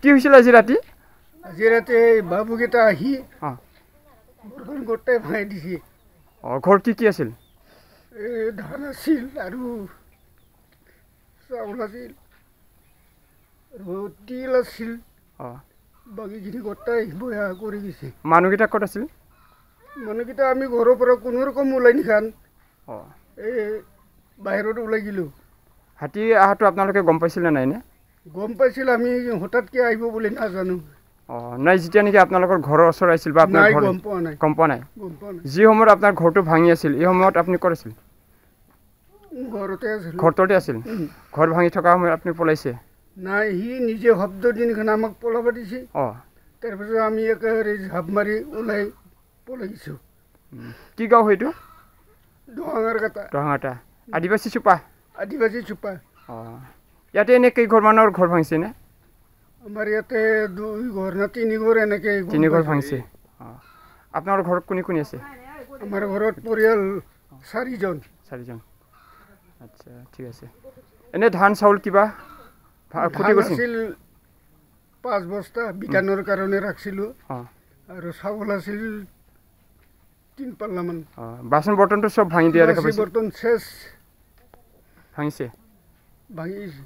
কি হৈছিল আজি ৰাতি? আজি ৰাতি বাবুকেইটা আহি গোটেই ভাঙি দিছে। ঘৰ কি আছিল? এই ধান আছিল আৰু চাউল আছিল আৰু তিল আছিল। বাকীখিনি গোটেই বয়া কৰি দিছে। মানুহকেইটা ক'ত আছিল? মানুহকেইটা আমি ঘৰৰ পৰা কোনো ৰকম ওলাই নিখান এই বাহিৰত ওলাই গ'লোঁ। হাতী অহাটো আপোনালোকে গম পাইছিল নে নাই? গম পাইছিল, আমি হঠাৎকৈ আহিব বুলি নাজানো। নাই, যেতিয়া নেকি আপোনালোকৰ ঘৰৰ ওচৰত আহিছিল বা আপোনাৰ ঘৰ গম পোৱা নাই। যি সময়ত আপোনাৰ ঘৰটো ভাঙি আছিল এই সময়ত আপুনি ক'ত আছিল? ঘৰতে আছিল। ঘৰ ভাঙি থকা সময়ত আপুনি পলাইছে? নাই, সি নিজে শব্দ দিনখন আমাক পলাব দিছে। তাৰপিছত আমি একেবাৰে ঝাপ মাৰি ওলাই পলাইছোঁ। কি গাঁও সেইটো? দহাঙাটা। আদিবাসী চুপা? আদিবাসী চুপা। ইয়াতে এনে কেইঘৰ মানুহৰ ঘৰ ভাঙিছে নে? আমাৰ ইয়াতে 2 ঘৰ না 3 ঘৰ এনেকৈ 3 ঘৰ ভাঙিছে। আপোনাৰ ঘৰত কোনে কোনে আছে? আমাৰ ঘৰত পৰিয়াল 4জন। আচ্ছা, ঠিক আছে। এনে ধান চাউল কিবা আছিল 5 বস্তা বিধানৰ কাৰণে ৰাখিছিলোঁ আৰু চাউল আছিল 3 পাল্লামান। বাচন বৰ্তনটো চব ভাঙি দিয়া দেখা পাইছে? বৰ্তন শেষ ভাঙিছে। ভাঙিছে।